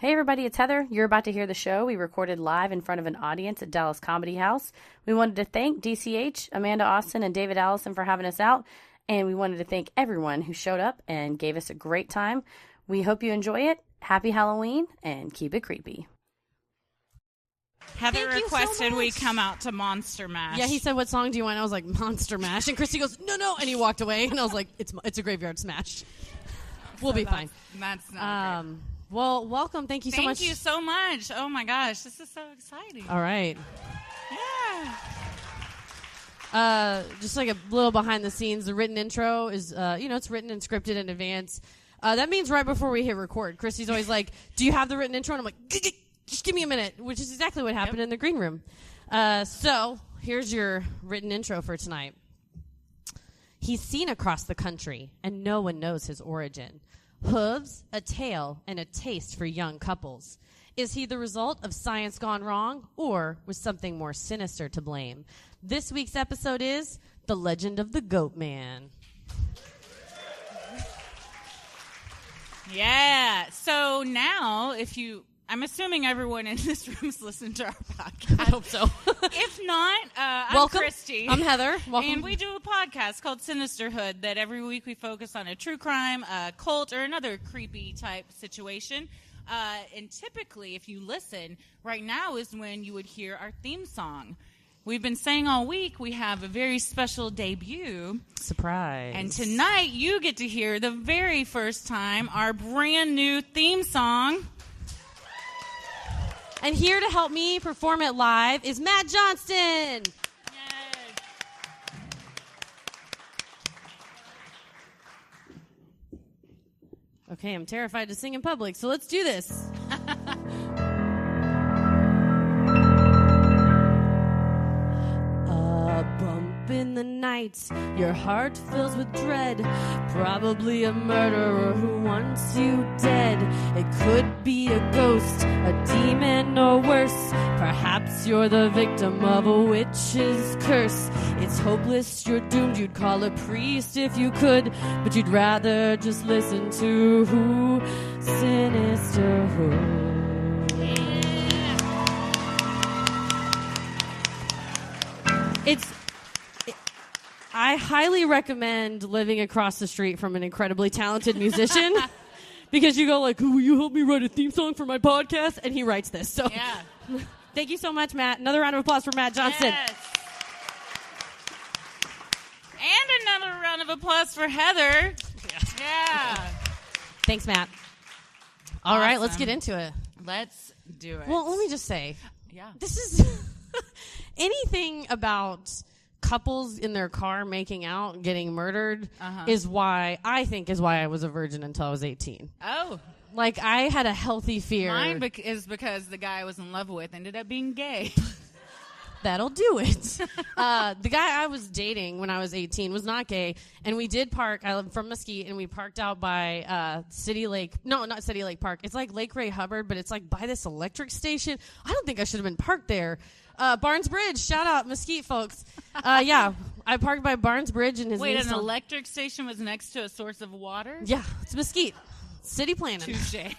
Hey everybody, it's Heather. You're about to hear the show we recorded live in front of an audience at Dallas Comedy House. We wanted to thank DCH, Amanda Austin, and David Allison for having us out, and we wanted to thank everyone who showed up and gave us a great time. We hope you enjoy it. Happy Halloween, and keep it creepy. Heather requested we come out to Monster Mash. Yeah, he said, what song do you want? I was like, Monster Mash. And Christy goes, no. And he walked away. And I was like, it's a graveyard smash. We'll be fine. That's not great. Well, welcome. Thank you so much. Thank you so much. Oh, my gosh. This is so exciting. All right. Yeah. Just like a little behind the scenes, the written intro is, it's written and scripted in advance. That means right before we hit record. Christy's always like, do you have the written intro? And I'm like, just give me a minute, which is exactly what happened in the green room. So here's your written intro for tonight. He's seen across the country, and no one knows his origin. Hooves, a tail, and a taste for young couples. Is he the result of science gone wrong, or was something more sinister to blame? This week's episode is The Legend of the Goatman. Yeah. So now, I'm assuming everyone in this room has listened to our podcast. I hope so. If not, I'm Welcome. Christy. I'm Heather. Welcome. And we do a podcast called Sinisterhood that every week we focus on a true crime, a cult, or another creepy type situation. And typically, if you listen, right now is when you would hear our theme song. We've been saying all week we have a very special debut. Surprise. And tonight you get to hear the very first time our brand new theme song. And here to help me perform it live is Matt Johnston. Yay. Okay, I'm terrified to sing in public, so let's do this. A bump in the night, your heart fills with dread. Probably a murderer who wants you dead. It could be a ghost, a demon, or worse. Perhaps you're the victim of a witch's curse. It's hopeless, you're doomed. You'd call a priest if you could, but you'd rather just listen to Sinisterhood. I highly recommend living across the street from an incredibly talented musician because you go like, will you help me write a theme song for my podcast? And he writes this. So yeah. Thank you so much, Matt. Another round of applause for Matt Johnston. Yes. And another round of applause for Heather. Yeah. Thanks, Matt. All right, let's get into it. Let's do it. Well, let me just say, yeah, this is anything about couples in their car making out and getting murdered is why I was a virgin until I was 18. Oh. Like, I had a healthy fear. Mine is because the guy I was in love with ended up being gay. That'll do it. The guy I was dating when I was 18 was not gay, and we did park. I live from Mesquite, and we parked out by City Lake. No, not City Lake Park. It's like Lake Ray Hubbard, but it's like by this electric station. I don't think I should have been parked there. Barnes Bridge, shout out Mesquite folks. Yeah, I parked by Barnes Bridge and his. Wait, an electric station was next to a source of water? Yeah, it's Mesquite. City planning. Touché.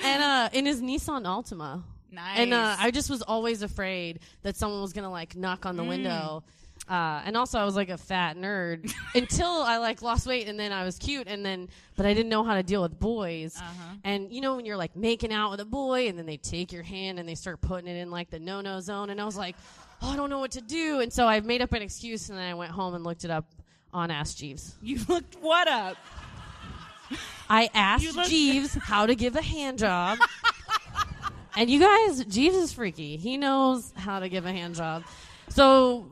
And in his Nissan Altima. Nice. And I just was always afraid that someone was gonna like knock on the window. And also I was like a fat nerd until I like lost weight, and then I was cute, but I didn't know how to deal with boys. And you know when you're like making out with a boy and then they take your hand and they start putting it in like the no-no zone, and I was like, oh, I don't know what to do. And so I made up an excuse, and then I went home and looked it up on Ask Jeeves. You looked what up? I asked Jeeves how to give a hand job. And you guys, Jeeves is freaky. He knows how to give a hand job. So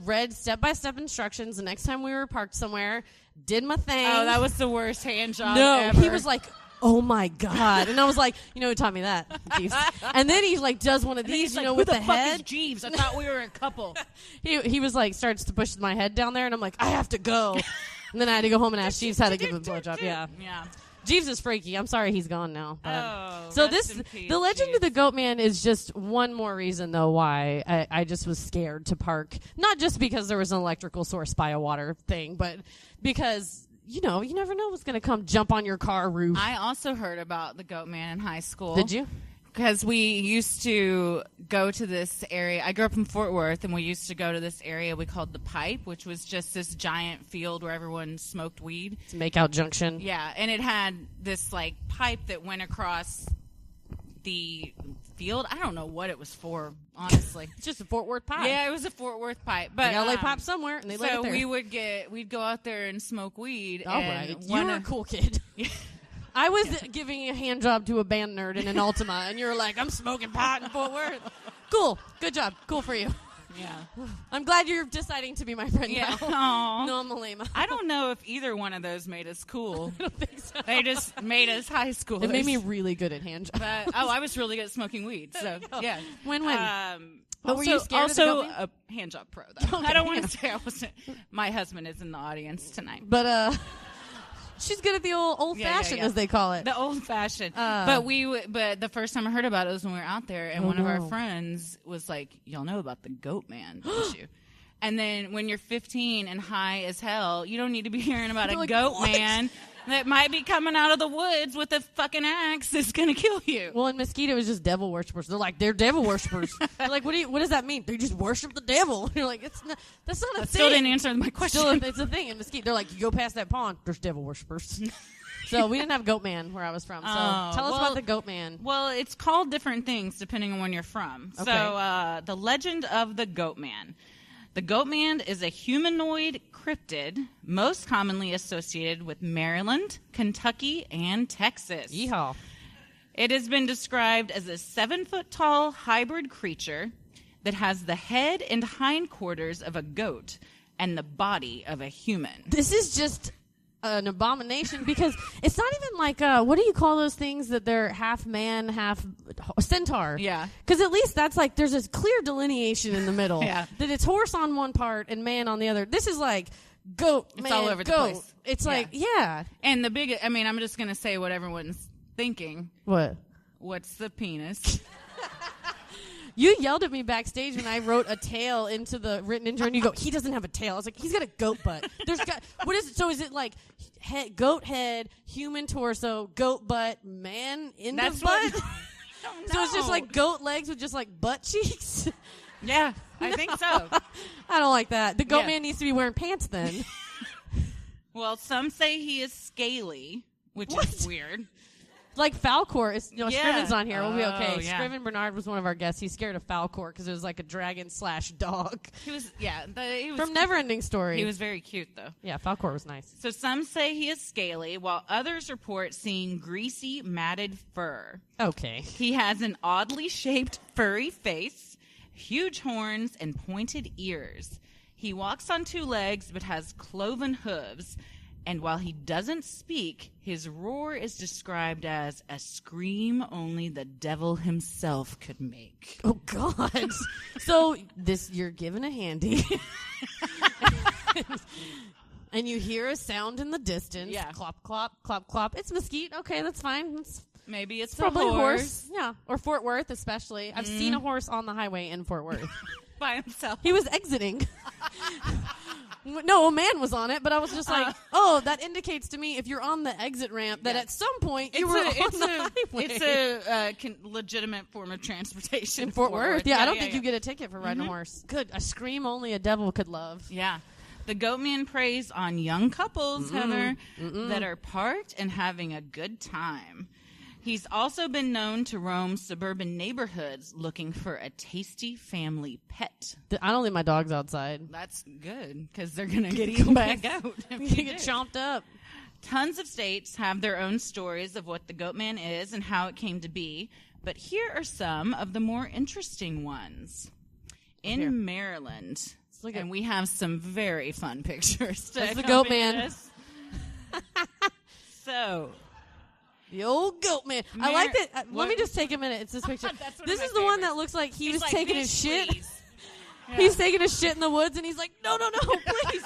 read step-by-step instructions the next time we were parked somewhere, did my thing. Oh, that was the worst hand job ever. No, he was like, oh my God. And I was like, you know who taught me that? Jeeves. And then he like does one of these, you know, with the head. Who the fuck is Jeeves? I thought we were a couple. He was like, starts to push my head down there, and I'm like, I have to go. And then I had to go home and ask Jeeves how to give a blowjob. Yeah. Jeeves is freaky. I'm sorry he's gone now. So The Legend of the Goatman is just one more reason, though, why I just was scared to park. Not just because there was an electrical source by a water thing, but because you never know what's going to come jump on your car roof. I also heard about the Goatman in high school. Did you? Because we used to go to this area. I grew up in Fort Worth, and we used to go to this area we called the Pipe, which was just this giant field where everyone smoked weed. It's Makeout Junction. Yeah, and it had this, like, pipe that went across the field. I don't know what it was for, honestly. It's just a Fort Worth pipe. Yeah, it was a Fort Worth pipe. But they gotta lay pipe somewhere, and they laid it there. So we'd go out there and smoke weed. All right. You were a cool kid. I was giving a hand job to a band nerd in an Altima, and you were like, I'm smoking pot in Fort Worth. Cool. Good job. Cool for you. Yeah. I'm glad you're deciding to be my friend now. Aww. No, I'm a lame. I don't know if either one of those made us cool. I don't think so. They just made us high schoolers. It made me really good at hand jobs. But, I was really good at smoking weed. So, yeah. Win-win. But were you scared of the also Goatman? a hand job pro, though. Okay, I don't want to say I wasn't. My husband is in the audience tonight. But, she's good at the old-fashioned, as they call it. The old-fashioned. But the first time I heard about it was when we were out there, and one of our friends was like, y'all know about the Goatman, don't you? And then when you're 15 and high as hell, you don't need to be hearing about a like, Goatman that might be coming out of the woods with a fucking axe that's going to kill you. Well, in Mesquite, it was just devil worshippers. They're like, they're devil worshippers. They're like, what does that mean? They just worship the devil. You're like, that's not a thing. Still didn't answer my question. It's a thing in Mesquite. They're like, you go past that pond, there's devil worshippers. So we didn't have Goatman where I was from. So tell us about the Goatman. Well, it's called different things depending on when you're from. Okay. So the legend of the Goatman. The Goatman is a humanoid cryptid most commonly associated with Maryland, Kentucky, and Texas. Yeehaw. It has been described as a 7-foot-tall hybrid creature that has the head and hindquarters of a goat and the body of a human. This is just an abomination because it's not even like, what do you call those things that they're half man, half centaur? Yeah. Because at least that's like, there's this clear delineation in the middle. Yeah. That it's horse on one part and man on the other. This is like goat, It's man, all over goat. the place. It's Yeah. like, yeah. And I'm just going to say what everyone's thinking. What? What's the penis? You yelled at me backstage when I wrote a tail into the written intro, and you go, he doesn't have a tail. I was like, he's got a goat butt. What is it? So is it like goat head, human torso, goat butt, man in the butt? So it's just like goat legs with just like butt cheeks? Yeah, I think so. I don't like that. The goat Yeah. man needs to be wearing pants then. Well, some say he is scaly, which is weird. Like Falcor. Yeah. Scriven's on here. We'll be okay. Oh, yeah. Scriven Bernard was one of our guests. He's scared of Falcor because it was like a dragon/dog. He was, he was From Neverending Story. He was very cute, though. Yeah, Falcor was nice. So some say he is scaly, while others report seeing greasy, matted fur. Okay. He has an oddly shaped, furry face, huge horns, and pointed ears. He walks on 2 legs, but has cloven hooves. And while he doesn't speak, his roar is described as a scream only the devil himself could make. Oh, God. So you're given a handy. And you hear a sound in the distance. Yeah. Clop, clop, clop, clop. It's Mesquite. Okay, that's fine. Maybe it's Probably a horse. Yeah. Or Fort Worth, especially. I've seen a horse on the highway in Fort Worth. By himself. He was exiting. No, a man was on it, but I was just like, that indicates to me if you're on the exit ramp that at some point you were on the highway. It's a legitimate form of transportation. In Fort Worth. Yeah, I don't think yeah. you get a ticket for riding a horse. Good. A scream only a devil could love. Yeah. The Goatman preys on young couples, Heather, that are parked and having a good time. He's also been known to roam suburban neighborhoods looking for a tasty family pet. I don't leave my dogs outside. That's good, because they're going to get eaten by a goat. You get chomped up. Tons of states have their own stories of what the Goatman is and how it came to be, but here are some of the more interesting ones. In Maryland, and we have some very fun pictures. That's the Goatman. So... The old Goatman. I like that. Let me just take a minute. It's this picture. This is the one that looks like he was taking his shit. Yeah. He's taking his shit in the woods, and he's like, no, please.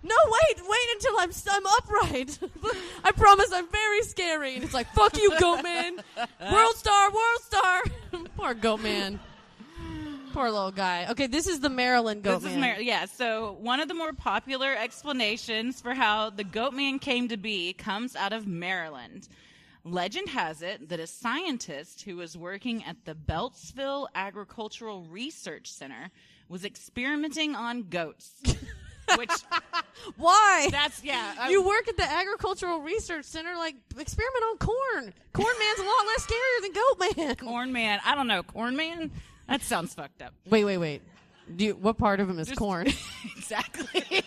No, wait until I'm upright. I promise I'm very scary. And it's like, fuck you, Goatman. World star. Poor Goatman. Poor little guy. Okay, this is the Maryland Goatman. Yeah, so one of the more popular explanations for how the Goatman came to be comes out of Maryland. Legend has it that a scientist who was working at the Beltsville Agricultural Research Center was experimenting on goats. Which Why? That's you work at the Agricultural Research Center, like experiment on corn. Corn Man's a lot less scarier than Goatman. Corn Man. I don't know. Corn Man? That sounds fucked up. Wait. What part of him is corn? Exactly.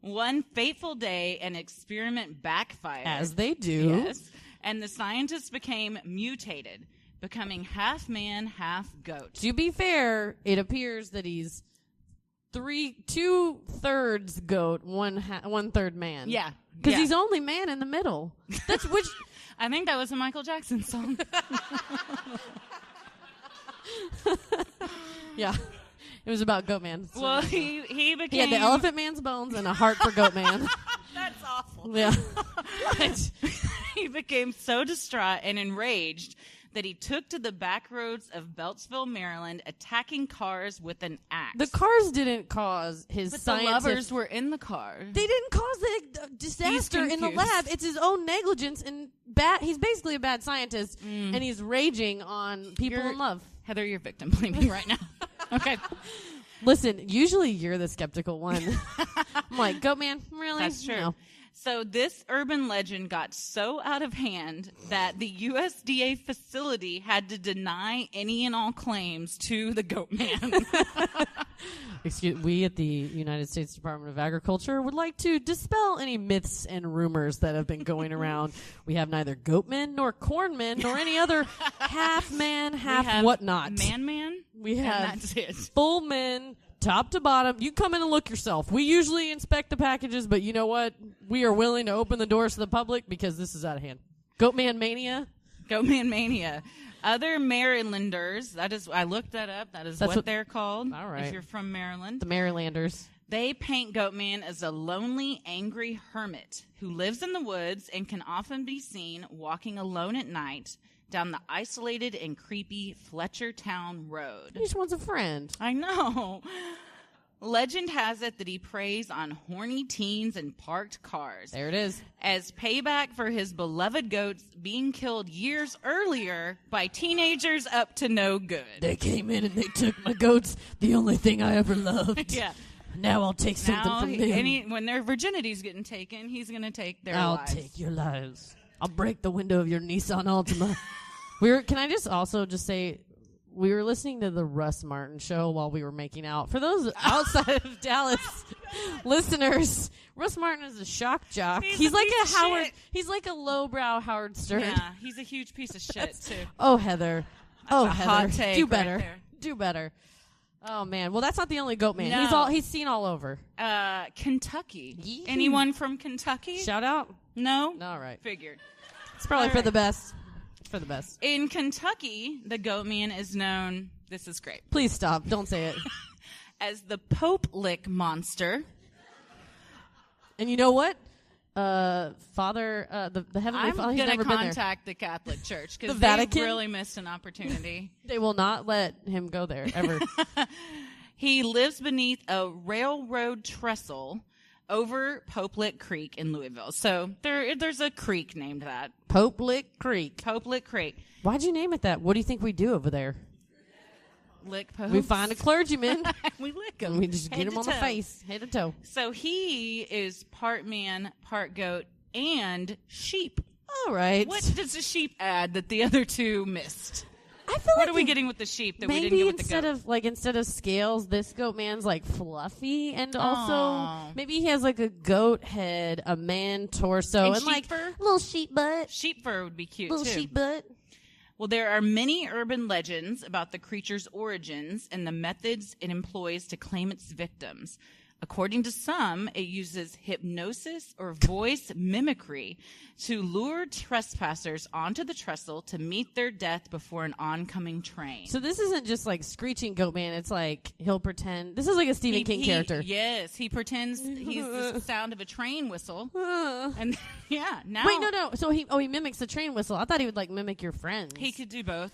One fateful day, an experiment backfired. As they do. Yes. And the scientists became mutated, becoming half man, half goat. To be fair, it appears that he's 2/3 goat, 1/3 man. Yeah. Because he's only man in the middle. That's which. I think that was a Michael Jackson song. Yeah. It was about Goatman. Well, he became... He had the Elephant Man's bones and a heart for Goatman. That's awful. Yeah. He became so distraught and enraged that he took to the back roads of Beltsville, Maryland, attacking cars with an axe. The cars didn't cause his But scientific... the lovers were in the car. They didn't cause the disaster in the confused. lab. It's his own negligence and he's basically a bad scientist, and he's raging on people in love. Heather, you're victim blaming right now. Okay. Listen, usually you're the skeptical one. I'm like, Goatman, really? That's true. No. So this urban legend got so out of hand that the USDA facility had to deny any and all claims to the Goatman. We at the United States Department of Agriculture would like to dispel any myths and rumors that have been going around. We have neither Goatmen nor Cornmen nor any other half man, half whatnot. Man. We have and that's it. full men, top to bottom. You come in and look yourself. We usually inspect the packages, but you know what? We are willing to open the doors to the public because this is out of hand. Goatman mania. Goatman mania. Other Marylanders, I looked that up. That's what they're called. All right. If you're from Maryland. The Marylanders. They paint Goatman as a lonely, angry hermit who lives in the woods and can often be seen walking alone at night down the isolated and creepy Fletchertown Road. He just wants a friend. I know. Legend has it that he preys on horny teens and parked cars. There it is. As payback for his beloved goats being killed years earlier by teenagers up to no good. They came in and they took my goats, the only thing I ever loved. Yeah. Now I'll take something from them. When their virginity's getting taken, he's going to take their I'll lives. take your lives. I'll break the window of your Nissan Altima. Can I just also say, we were listening to the Russ Martin show while we were making out. For those outside of Dallas listeners, Russ Martin is a shock jock. He's like a Howard. Shit. He's like a lowbrow Howard Stern. Yeah, he's a huge piece of shit too. Oh, Heather. That's a hot take Do right better. there. Do better. Oh man. Well, that's not the only Goatman. No. He's seen all over. Kentucky. Yee-hoo. Anyone from Kentucky? Shout out. No? All right. Figured. It's probably All for right. the best. It's for the best. In Kentucky, the Goatman is known, this is great, Please stop. Don't say it. as the Pope Lick Monster. And you know what? Father, the Heavenly I'm Father, he's going to never been there. contact the Catholic Church because The they Vatican? really missed an opportunity. They will not let him go there, ever. He lives beneath a railroad trestle over Pope Lick Creek in Louisville. So there's a creek named that. Pope Lick Creek. Pope Lick Creek. Why'd you name it that? What do you think we do over there? Lick popes. We find a clergyman. We lick and him. we just get him on the face, head to toe. So he is part man, part goat, and sheep. All right. What does the sheep add that the other two missed? I feel What like are we getting with the sheep that we didn't maybe get with the goat? instead of scales, this goat man's like fluffy, and also Aw. maybe he has like a goat head, a man torso, And and sheep like fur? little sheep butt, Sheep fur would be cute little too. sheep butt. Well, there are many urban legends about the creature's origins and the methods it employs to claim its victims. According to some, it uses hypnosis or voice mimicry to lure trespassers onto the trestle to meet their death before an oncoming train. So this isn't just like screeching goat man. It's like he'll pretend. This is like a Stephen King character. Yes, he pretends he's the sound of a train whistle. Uh. And yeah, now Wait, no. So he mimics the train whistle. I thought he would like mimic your friends. he could do both.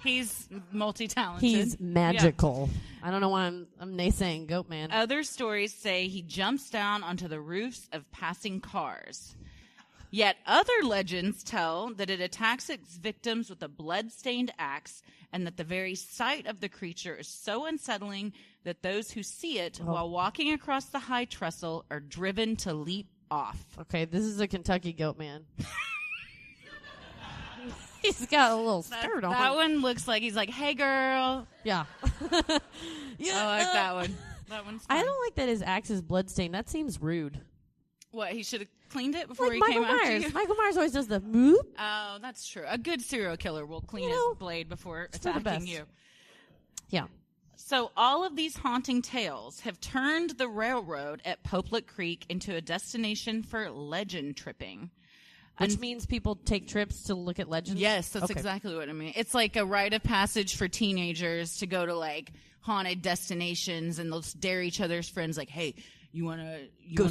He's multi-talented. He's magical. Yeah. I don't know why I'm naysaying Goatman. Other stories say he jumps down onto the roofs of passing cars. Yet other legends tell that it attacks its victims with a blood-stained axe, and that the very sight of the creature is so unsettling that those who see it while walking across the high trestle are driven to leap off. Okay, this is a Kentucky Goatman. He's got a little skirt on. That one looks like he's like, hey, girl. Yeah. Yeah. I like that one. That one's fun. I don't like that his axe is bloodstained. That seems rude. What, he should have cleaned it before like he Michael came after Myers. you? Michael Myers always does the whoop. Oh, that's true. A good serial killer will clean his blade before attacking you. Yeah. So all of these haunting tales have turned the railroad at Popelet Creek into a destination for legend tripping. Which means people take trips to look at legends? Yes, that's exactly what I mean. It's like a rite of passage for teenagers to go to, like, haunted destinations, and they'll dare each other's friends, like, hey, you wanna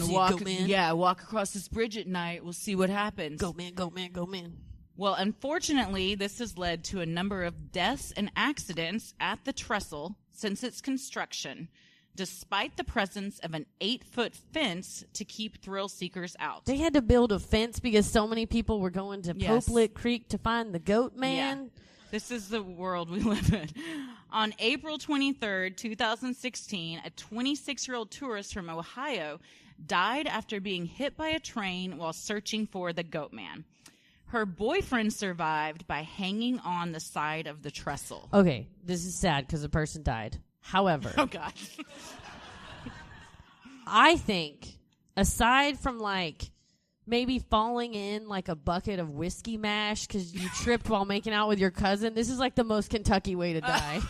walk? Yeah, walk across this bridge at night. We'll see what happens. Go, man. Well, unfortunately, this has led to a number of deaths and accidents at the trestle since its construction, despite the presence of an 8-foot fence to keep thrill seekers out. They had to build a fence because so many people were going to Popelet Creek to find the Goatman. Yeah. This is the world we live in. On April 23rd, 2016, a 26-year-old tourist from Ohio died after being hit by a train while searching for the Goatman. Her boyfriend survived by hanging on the side of the trestle. Okay, this is sad because the person died. However, oh God, I think aside from like maybe falling in like a bucket of whiskey mash because you tripped while making out with your cousin, this is like the most Kentucky way to die.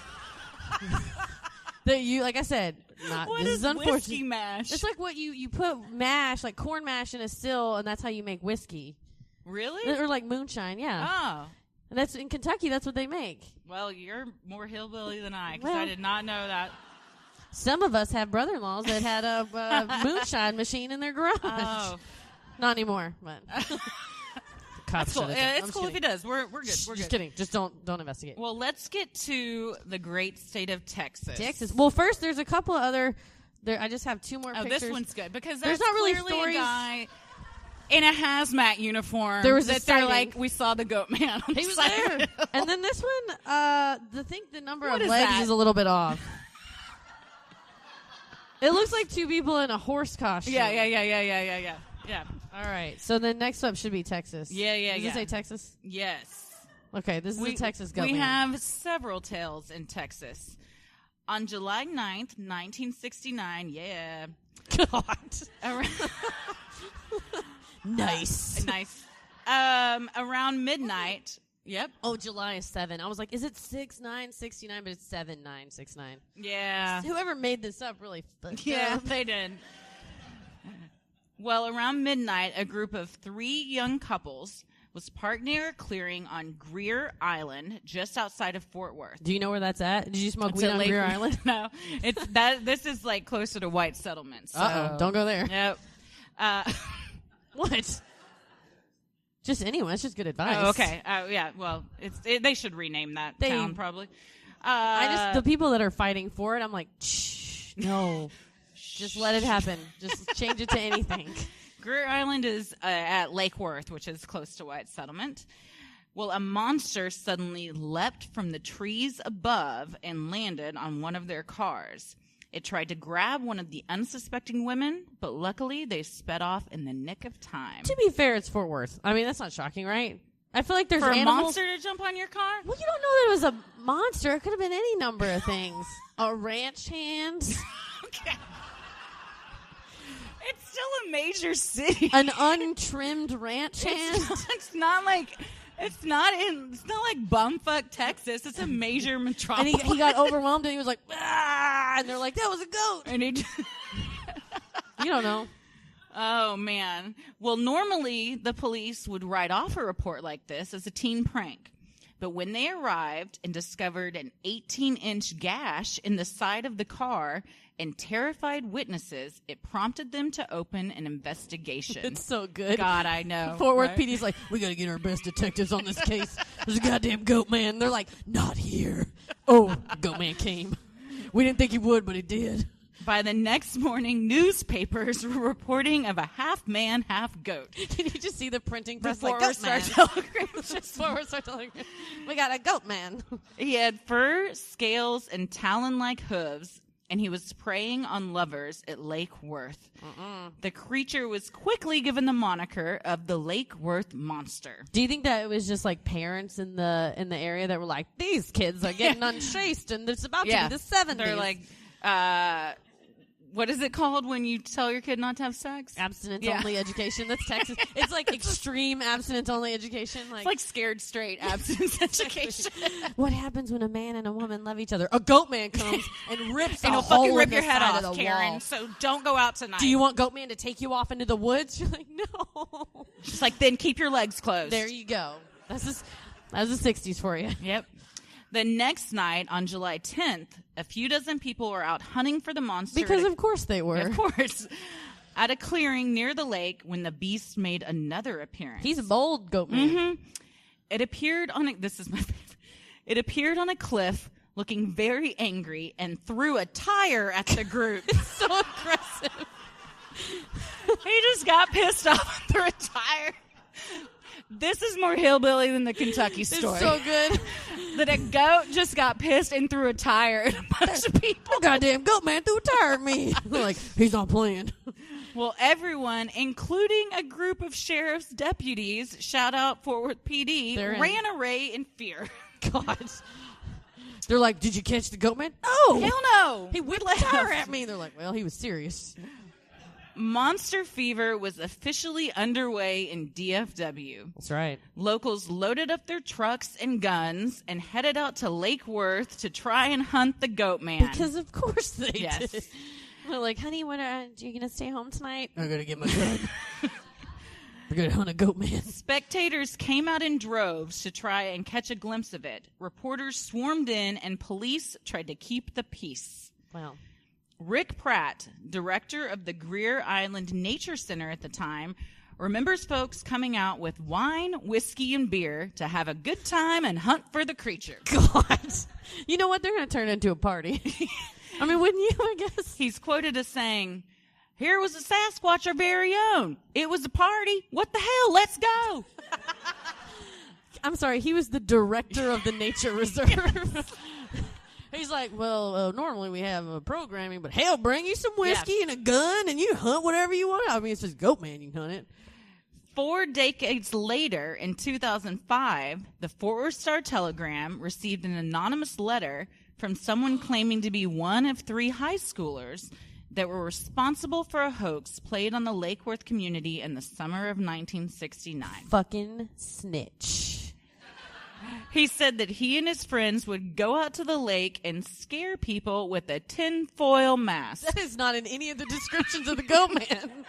That you, like I said, what this is unfortunate. whiskey mash? It's like what you put mash, like corn mash in a still, and that's how you make whiskey. Really? Or like moonshine, yeah. Oh. And that's in Kentucky. That's what they make. Well, you're more hillbilly than I, because I did not know that. Some of us have brother-in-laws that had a moonshine machine in their garage. Oh. Not anymore, but that's cool. It's cool if he does. We're good. Just kidding. Just don't investigate. Well, let's get to the great state of Texas. Well, first there's a couple of other. I just have two more pictures. This one's good because there's not really clearly stories. A guy in a hazmat uniform. There was that they're like, we saw the Goatman. He was there. And then this one, the number of legs that? is a little bit off. It looks like two people in a horse costume. Yeah. All right. So the next up should be Texas. Yeah. Does it say Texas? Yes. Okay, this is a Texas Goatman. We have several tales in Texas. On July 9th, 1969, yeah. God. Nice. Around midnight. Yep. Oh, July is 7. I was like, is it 6/9/69? But it's 7/9/69. Yeah. Whoever made this up really fucked Yeah, up. they did. Well, around midnight, a group of 3 young couples was parked near a clearing on Greer Island, just outside of Fort Worth. Do you know where that's at? Did you smoke weed on Greer Island? No, it's that. This is like closer to white settlements. So. Don't go there. Yep. What? Just anyone. It's just good advice. Oh, okay. Yeah. Well, they should rename that town probably. The people that are fighting for it, I'm like, shh, no. Just let it happen. Just change it to anything. Greer Island is at Lake Worth, which is close to White Settlement. Well, a monster suddenly leapt from the trees above and landed on one of their cars. It tried to grab one of the unsuspecting women, but luckily they sped off in the nick of time. To be fair, it's Fort Worth. I mean, that's not shocking, right? I feel like there's For animals. a monster to jump on your car? Well, you don't know that it was a monster. It could have been any number of things. A ranch hand. Okay. It's still a major city. An untrimmed ranch hand. It's not like bumfuck Texas. It's a major metropolis. And he got overwhelmed and he was like, ah! And they're like, that was a goat. And he You don't know. Oh, man. Well, normally the police would write off a report like this as a teen prank. But when they arrived and discovered an 18-inch gash in the side of the car and terrified witnesses, it prompted them to open an investigation. It's so good. God, I know. Fort Worth right? PD's like, we got to get our best detectives on this case. There's a goddamn goat man. They're like, not here. Oh, goat man came. We didn't think he would, but he did. By the next morning, newspapers were reporting of a half man, half goat. Can you just see the printing press Before like, we goat man. start telegrams. Before we start telegrams. We got a goat man. He had fur, scales, and talon-like hooves, and he was preying on lovers at Lake Worth. The creature was quickly given the moniker of the Lake Worth Monster. Do you think that it was just like parents in the area that were like, these kids are getting unchaste and it's about to be the 70s? They're like, what is it called when you tell your kid not to have sex? Abstinence-only education. That's Texas. It's like extreme abstinence-only education. It's like scared straight abstinence education. What happens when a man and a woman love each other? A goat man comes and rips And a he'll hole fucking rip in the your head side of off, the Karen. wall. So don't go out tonight. Do you want goat man to take you off into the woods? You're like, no. Just like, then keep your legs closed. There you go. That's the 60s for you. Yep. The next night, on July 10th, a few dozen people were out hunting for the monster. Because of course they were. Of course. At a clearing near the lake when the beast made another appearance. He's a bold goat man. Mm-hmm. It appeared on a, this is my favorite. It appeared on a cliff looking very angry and threw a tire at the group. So aggressive. He just got pissed off and threw a tire. This is more hillbilly than the Kentucky story. It's so good. That a goat just got pissed and threw a tire at a bunch of people. Oh, goddamn goat man threw a tire at me. Like, he's not playing. Well, everyone, including a group of sheriff's deputies, shout out Fort Worth PD, ran away in fear. God. They're like, did you catch the goat man? No. Hell no. He whipped a tire at me. They're like, well, he was serious. Monster fever was officially underway in DFW. That's right. Locals loaded up their trucks and guns and headed out to Lake Worth to try and hunt the goat man. Because of course they Yes. did. They're like, honey, what are you going to stay home tonight? I'm going to get my gun. We're going to hunt a goat man. Spectators came out in droves to try and catch a glimpse of it. Reporters swarmed in and police tried to keep the peace. Wow. Rick Pratt, director of the Greer Island Nature Center at the time, remembers folks coming out with wine, whiskey, and beer to have a good time and hunt for the creature. God. You know what? They're going to turn into a party. I mean, wouldn't you, I guess? He's quoted as saying, "Here was a Sasquatch, our very own. It was a party. What the hell? Let's go." I'm sorry. He was the director of the nature reserve. He's like, well, normally we have programming, but hell, bring you some whiskey and a gun, and you hunt whatever you want. I mean, it's just goat man, you can hunt it. 4 decades later, in 2005, the Fort Worth Star-Telegram received an anonymous letter from someone claiming to be one of 3 high schoolers that were responsible for a hoax played on the Lake Worth community in the summer of 1969. Fucking snitch. He said that he and his friends would go out to the lake and scare people with a tinfoil mask. That is not in any of the descriptions of the goat man.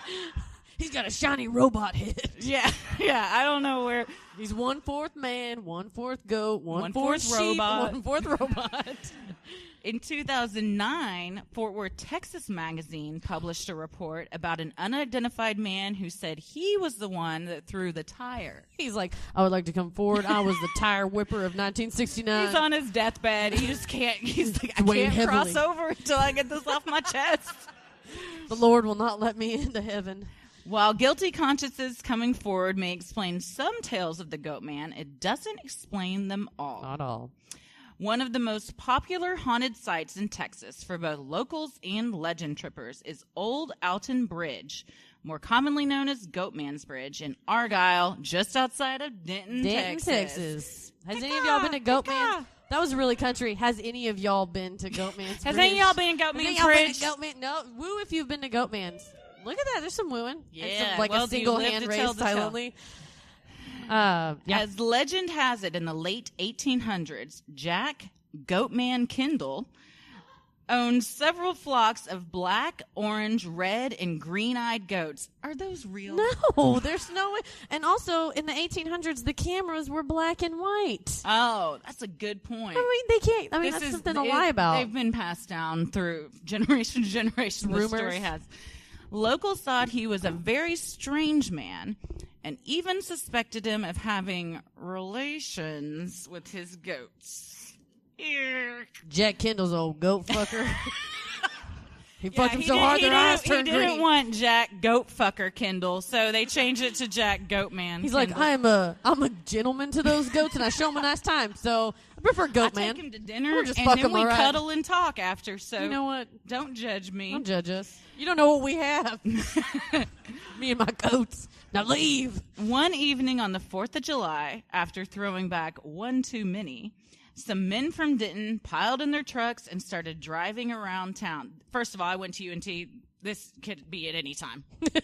He's got a shiny robot head. Yeah, I don't know where. He's 1/4 man, 1/4 goat, 1/4 sheep, robot. 1/4 robot. In 2009, Fort Worth, Texas magazine published a report about an unidentified man who said he was the one that threw the tire. He's like, I would like to come forward. I was the tire whipper of 1969. He's on his deathbed. He just can't. He's like, I Weighing can't heavily. cross over until I get this off my chest. The Lord will not let me into heaven. While guilty consciences coming forward may explain some tales of the goat man, it doesn't explain them all. Not all. One of the most popular haunted sites in Texas for both locals and legend trippers is Old Alton Bridge, more commonly known as Goatman's Bridge, in Argyle, just outside of Denton, Texas. Has any of y'all been to Goatman's? That was really country. Has any of y'all been to Goatman's? Has any of y'all been to Goatman's Bridge? No, woo if you've been to Goatman's. Look at that. There's some wooing. Yeah. And some, like well, a single do you live hand to tell raised the tale? silently. Yeah. As legend has it, in the late 1800s, Jack Goatman Kendall owned several flocks of black, orange, red, and green-eyed goats. Are those real? No, there's no way. And also, in the 1800s, the cameras were black and white. Oh, that's a good point. I mean, they can't. I mean, that's something to lie about. They've been passed down through generation to generation. Rumors. The story has. Locals thought he was a very strange man and even suspected him of having relations with his goats. Jack Kendall's old goat fucker. He fucked him so hard their eyes turned green. He didn't want Jack Goat Fucker Kendall, so they changed it to Jack Goatman. He's Kendall. like, I'm a gentleman to those goats, and I show them a nice time. So I prefer Goatman. I take him to dinner, We'll just and fuck then him, we all right. cuddle and talk after. So you know what? Don't judge me. Don't judge us. You don't know what we have. Me and my goats. Now leave. One evening on the 4th of July, after throwing back one too many, some men from Denton piled in their trucks and started driving around town. First of all, I went to UNT. This could be at any time.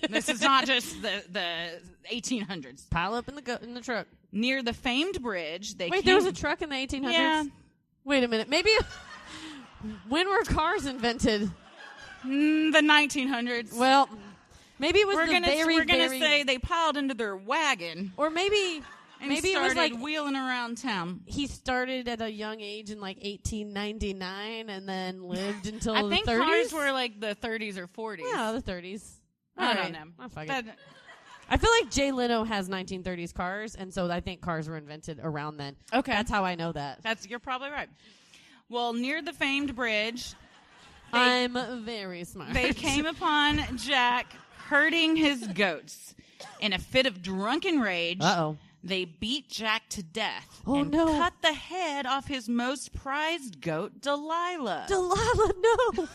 This is not just the 1800s. Pile up in the truck. Near the famed bridge, there was a truck in the 1800s? Yeah. Wait a minute. Maybe when were cars invented? The 1900s. Well, maybe it was we're gonna very say they piled into their wagon. Or maybe Maybe it was like wheeling around town. He started at a young age in like 1899 and then lived until I the think 30s. cars were like the 30s or 40s. Yeah, the 30s. I don't know. Oh, fuck it. I feel like Jay Leno has 1930s cars, and so I think cars were invented around then. Okay. That's how I know that. You're probably right. Well, near the famed bridge, I'm very smart. they came upon Jack herding his goats. In a fit of drunken rage, Uh-oh. they beat Jack to death and cut the head off his most prized goat, Delilah. Delilah, no.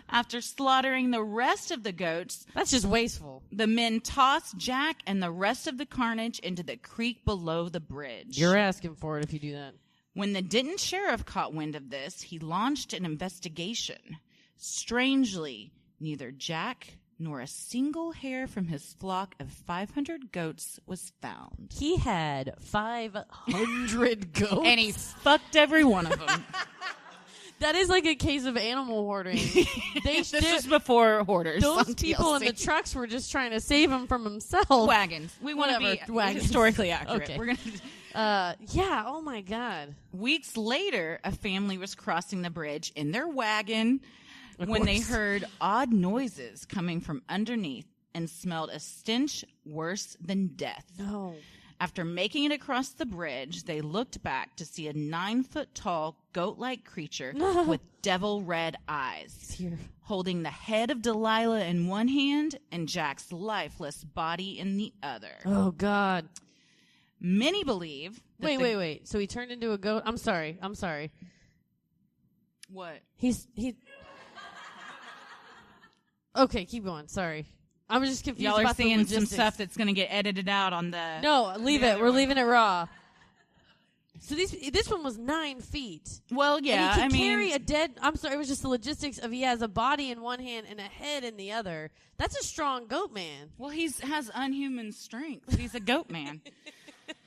After slaughtering the rest of the goats, That's just wasteful. the men tossed Jack and the rest of the carnage into the creek below the bridge. You're asking for it if you do that. When the Denton sheriff caught wind of this, he launched an investigation. Strangely, neither Jack nor a single hair from his flock of 500 goats was found. He had 500 goats. And he fucked every one of them. That is like a case of animal hoarding. This was before hoarders. Those people in the trucks were just trying to save him from himself. Wagons. We want to be Wagons. historically accurate. Okay. We're gonna. Yeah. Oh my God. Weeks later, a family was crossing the bridge in their wagon when they heard odd noises coming from underneath and smelled a stench worse than death. No. After making it across the bridge, they looked back to see a 9-foot-tall goat-like creature with devil-red eyes, holding the head of Delilah in one hand and Jack's lifeless body in the other. Oh God. Many believe that Wait. So he turned into a goat? I'm sorry. What? He. Okay, keep going. Sorry. I'm just confused Y'all are about the seeing some logistics. stuff that's going to get edited out on the... No, leave it. We're leaving it raw. So this one was 9 feet. Well, yeah, And he can carry a dead... I'm sorry, it was just the logistics of he has a body in one hand and a head in the other. That's a strong goat man. Well, he has unhuman strength. He's a goat man.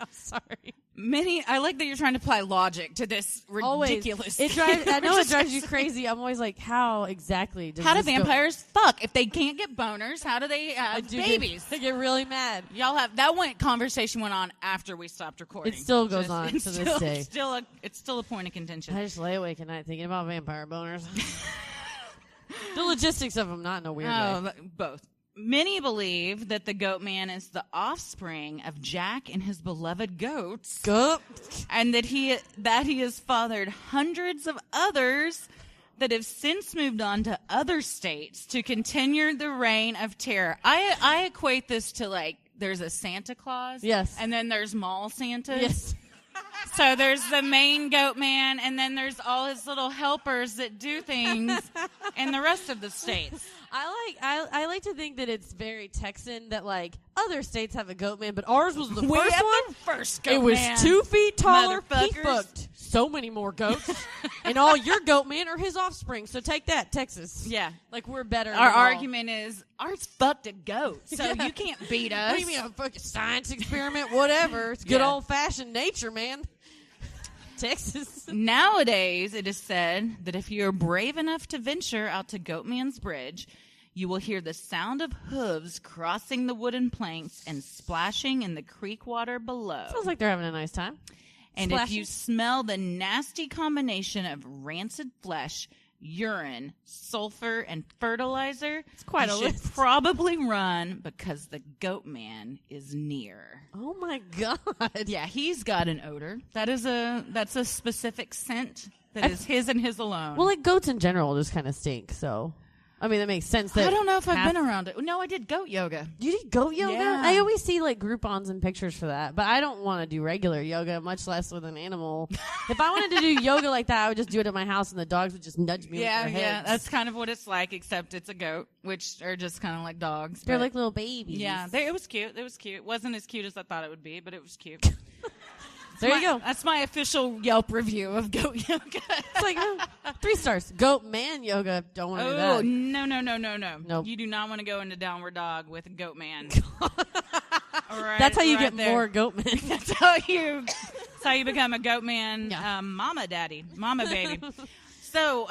I'm sorry. I like that you're trying to apply logic to this ridiculous. I know it drives you crazy. I'm always like, how exactly does How do this vampires fuck? If they can't get boners, how do they have babies? They get really mad. Y'all have conversation went on after we stopped recording. It still goes on to this day. It's still a point of contention. I just lay awake at night thinking about vampire boners. The logistics of them, not in a weird way. Both. Many believe that the goat man is the offspring of Jack and his beloved goats, and that he has fathered hundreds of others that have since moved on to other states to continue the reign of terror. I equate this to like there's a Santa Claus, yes, and then there's mall Santas, yes. So there's the main goat man, and then there's all his little helpers that do things in the rest of the states. I like to think that it's very Texan that like other states have a goat man, but ours was the We first had one. the first goat It was man. 2 feet taller. He Motherfuckers. fucked so many more goats, and all your goat men are his offspring. So take that, Texas. Yeah, like we're better. Our than all. argument is ours fucked a goat, so you can't beat us. What do you mean a fucking science experiment? Whatever. It's good old fashioned nature, man. Texas. Nowadays, it is said that if you're brave enough to venture out to Goatman's Bridge, you will hear the sound of hooves crossing the wooden planks and splashing in the creek water below. Sounds like they're having a nice time. And if you smell the nasty combination of rancid flesh, urine, sulfur, and fertilizer, it's quite you a should list. probably run because the Goatman is near. Oh my God. Yeah, he's got an odor. That's a specific scent that is his and his alone. Well, like goats in general just kind of stink, so. I mean, that makes sense. That I don't know if I've been around it. No, I did goat yoga. You did goat yoga? Yeah. I always see like Groupons and pictures for that, but I don't want to do regular yoga, much less with an animal. If I wanted to do yoga like that, I would just do it at my house, and the dogs would just nudge me with their heads. Yeah, that's kind of what it's like, except it's a goat, which are just kind of like dogs. They're but like little babies. yeah, it was cute. It was cute. It wasn't as cute as I thought it would be, but it was cute. There you go. That's my official Yelp review of goat yoga. It's like 3 stars. Goat man yoga. Don't want to do that. Oh, no. Nope. You do not want to go into downward dog with a goat man. Right, That's how you right get there. more goat men. That's how you become a goat man, Yeah. mama daddy, mama baby. So,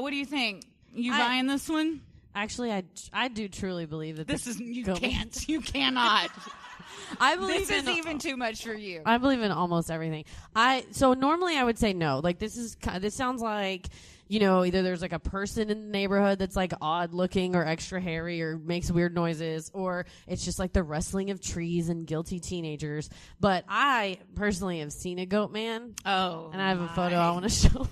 what do you think? You buying this one? Actually, I do truly believe that This is you goat man- can't. You cannot. I believe This is in even too much for you. I believe in almost everything. So normally I would say no. Like this sounds like, either there's like a person in the neighborhood that's like odd looking or extra hairy or makes weird noises, or it's just like the rustling of trees and guilty teenagers. But I personally have seen a goat man. Oh, and I have a photo I want to show.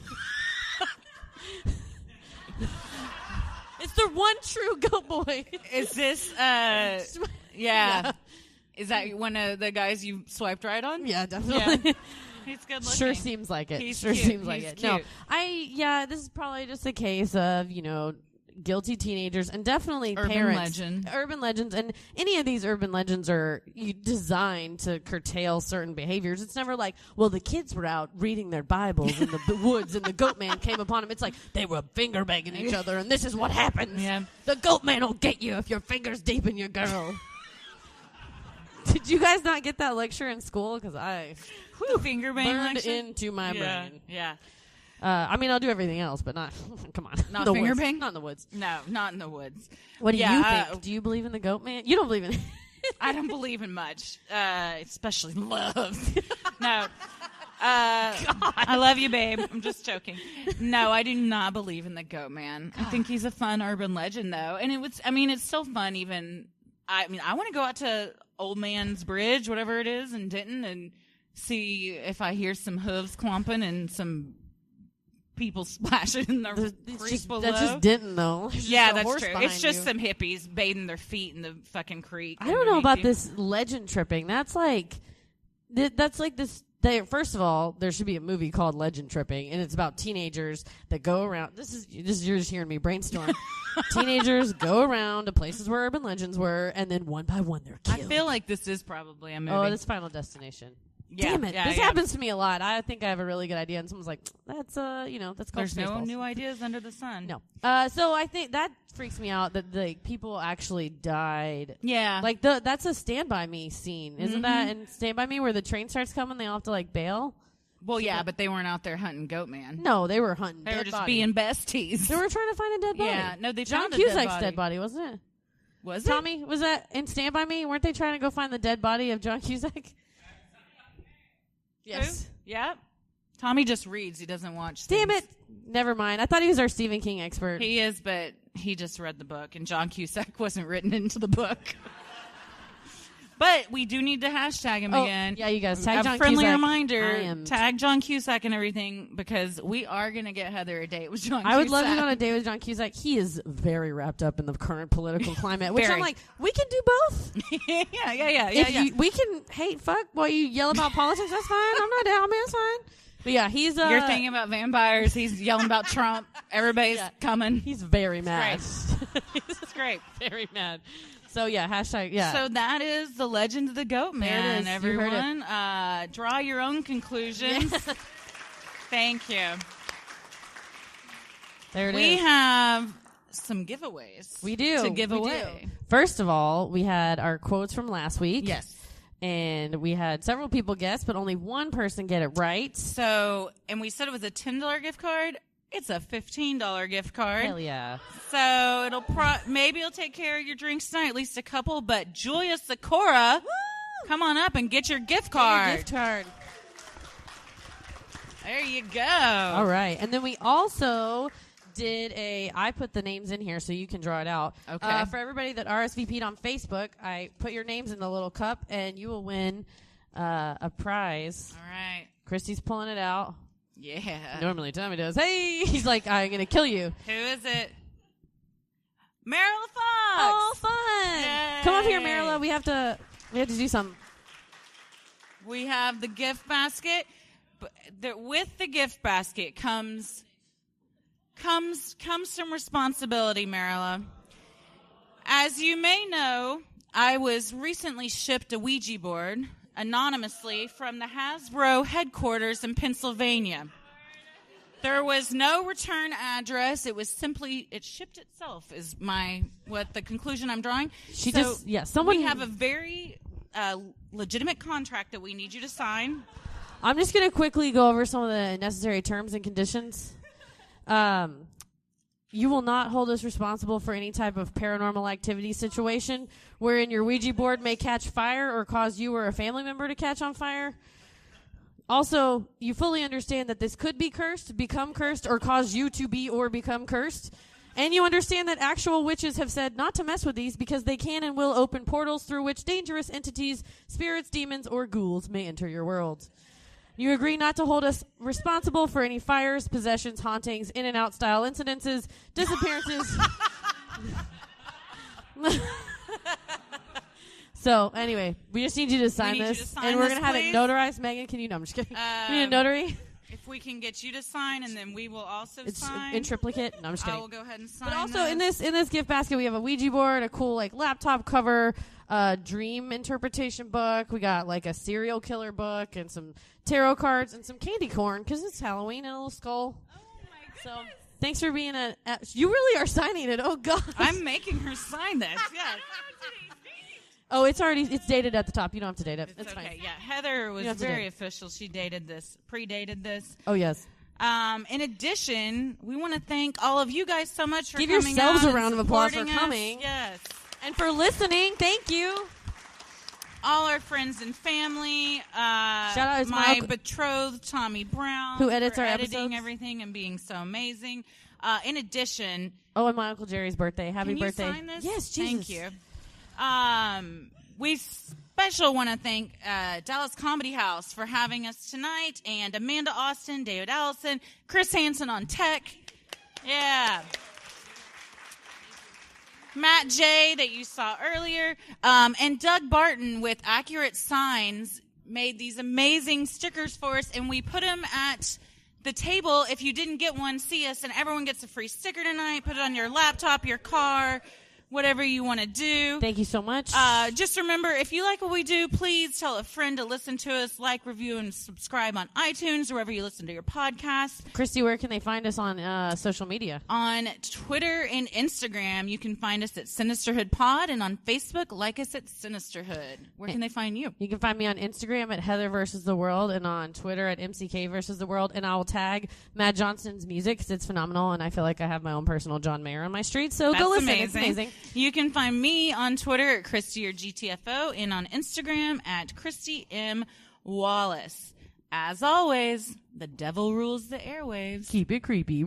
It's the one true goat boy. Is this? Yeah. Is that one of the guys you swiped right on? Yeah, definitely. Yeah. He's good looking. Sure seems like it. He's sure cute. seems like He's it. cute. No, this is probably just a case of, guilty teenagers and definitely Urban parents. legend. Urban legends. And any of these urban legends are designed to curtail certain behaviors. It's never like, well, the kids were out reading their Bibles in the woods and the goat man came upon them. It's like they were finger banging each other and this is what happens. Yeah. The goat man will get you if your finger's deep in your girl. Did you guys not get that lecture in school? Because I finger bang burned lecture? into my brain. Yeah. I mean, I'll do everything else, but not. Come on, Not the finger woods. bang? Not in the woods. No, not in the woods. What do you Yeah, think? Do you believe in the goat man? You don't believe in. I don't believe in much, especially love. No. I love you, babe. I'm just joking. No, I do not believe in the goat man. I think he's a fun urban legend, though. And it's still fun even. I want to go out to Old Man's Bridge, whatever it is, in Denton, and see if I hear some hooves clomping and some people splashing in the creek below. That's just Denton, though. There's Yeah, just a that's horse true. behind It's just you. some hippies bathing their feet in the fucking creek. I don't know underneath about you. this legend tripping. That's like this. First of all, there should be a movie called Legend Tripping, and it's about teenagers that go around. This is you're just hearing me brainstorm. Teenagers go around to places where urban legends were, and then one by one they're killed. I feel like this is probably a movie. Oh, this Final Destination. Yeah, Damn it! yeah, This yeah. happens to me a lot. I think I have a really good idea, and someone's like, "That's that's called There's no Spaceballs." new ideas under the sun. No. So I think that freaks me out that people actually died. Yeah. Like that's a Stand By Me scene, isn't that? In Stand By Me, where the train starts coming, they all have to like bail. Well, yeah, but they weren't out there hunting Goatman. No, they were hunting. They dead were just body. being besties. They were trying to find a dead body. Yeah, no, they John found a dead Cusack's body. dead body, wasn't it? Was it? Tommy, was that in Stand By Me? Weren't they trying to go find the dead body of John Cusack? Yes. Who? Yeah. Tommy just reads. He doesn't watch Damn things. it. Never mind. I thought he was our Stephen King expert. He is, but he just read the book, and John Cusack wasn't written into the book. But we do need to hashtag him again. Yeah, you guys. Tag a John friendly Cusack. reminder, tag John Cusack and everything, because we are going to get Heather a date with John Cusack. I would love to go on a date with John Cusack. He is very wrapped up in the current political climate, which I'm Very. like, we can do both. yeah. We can hate fuck while you yell about politics. That's fine. I'm not down, man. It's fine. But yeah, he's You're thinking about vampires. He's yelling about Trump. Everybody's coming. He's very mad. It's great. Very mad. So yeah, hashtag yeah. So that is the legend of the Goatman, There it is. You heard it. everyone. Draw your own conclusions. Thank you. There it is. We have some giveaways. We do. To give We away. do. First of all, we had our quotes from last week. Yes. And we had several people guess, but only one person get it right. So, and we said it was a $10 gift card. It's a $15 gift card. Hell yeah. So it'll maybe it'll take care of your drinks tonight, at least a couple. But Julia Sikora, come on up and get your gift card. Gift card. There you go. All right. And then we also did I put the names in here so you can draw it out. Okay. For everybody that RSVP'd on Facebook, I put your names in the little cup, and you will win a prize. All right. Christy's pulling it out. Yeah. Normally Tommy does. Hey! He's like, I'm going to kill you. Who is it? Marilla Fox. Oh, fun. Yay. Come up here, Marilla. We have to do something. We have the gift basket. With the gift basket comes some responsibility, Marilla. As you may know, I was recently shipped a Ouija board anonymously from the Hasbro headquarters in Pennsylvania. There was no return address. It shipped itself is the conclusion I'm drawing. Someone. We have a very legitimate contract that we need you to sign. I'm just going to quickly go over some of the necessary terms and conditions. You will not hold us responsible for any type of paranormal activity situation wherein your Ouija board may catch fire or cause you or a family member to catch on fire. Also, you fully understand that this could be cursed, become cursed, or cause you to be or become cursed. And you understand that actual witches have said not to mess with these because they can and will open portals through which dangerous entities, spirits, demons, or ghouls may enter your world. You agree not to hold us responsible for any fires, possessions, hauntings, in-and-out style incidences, disappearances. So, anyway, we just need you to sign this. And we're going to have it notarized. Megan, can you? No, I'm just kidding. You need a notary? If we can get you to sign, and then we will also sign. In triplicate? No, I'm just kidding. I will go ahead and sign. But also, in this gift basket, we have a Ouija board, a cool laptop cover, dream interpretation book. We got a serial killer book and some tarot cards and some candy corn because it's Halloween and a little skull. Oh my goodness. So thanks for being you really are signing it. Oh God. I'm making her sign this. Yes. Oh, it's dated at the top. You don't have to date it. It's okay. fine. Yeah, Heather was very official. She predated this. Oh yes. In addition, we want to thank all of you guys so much for Give coming yourselves out a round of applause for coming. Yes. And for listening, thank you. All our friends and family. Shout out to my betrothed, Tommy Brown, who edits our editing episodes. Everything and being so amazing. In addition. Oh, and my Uncle Jerry's birthday. Happy birthday. Can you sign this? Yes, Jesus. Thank you. We special want to thank Dallas Comedy House for having us tonight, and Amanda Austin, David Allison, Chris Hansen on tech. Yeah. Matt J. that you saw earlier, and Doug Barton with Accurate Signs made these amazing stickers for us, and we put them at the table. If you didn't get one, see us, and everyone gets a free sticker tonight. Put it on your laptop, your car, whatever you want to do. Thank you so much. Just remember, if you like what we do, please tell a friend to listen to us, review, and subscribe on iTunes, wherever you listen to your podcast. Christy, where can they find us on social media? On Twitter and Instagram, you can find us at Sinisterhood Pod, and on Facebook, like us at Sinisterhood. Where can they find you? You can find me on Instagram at Heather vs. the World, and on Twitter at MCK vs. the World, and I will tag Matt Johnston's music because it's phenomenal, and I feel like I have my own personal John Mayer on my street, so go listen. Amazing. It's amazing. You can find me on Twitter at Christy or GTFO, and on Instagram at Christy M. Wallace. As always, the devil rules the airwaves. Keep it creepy.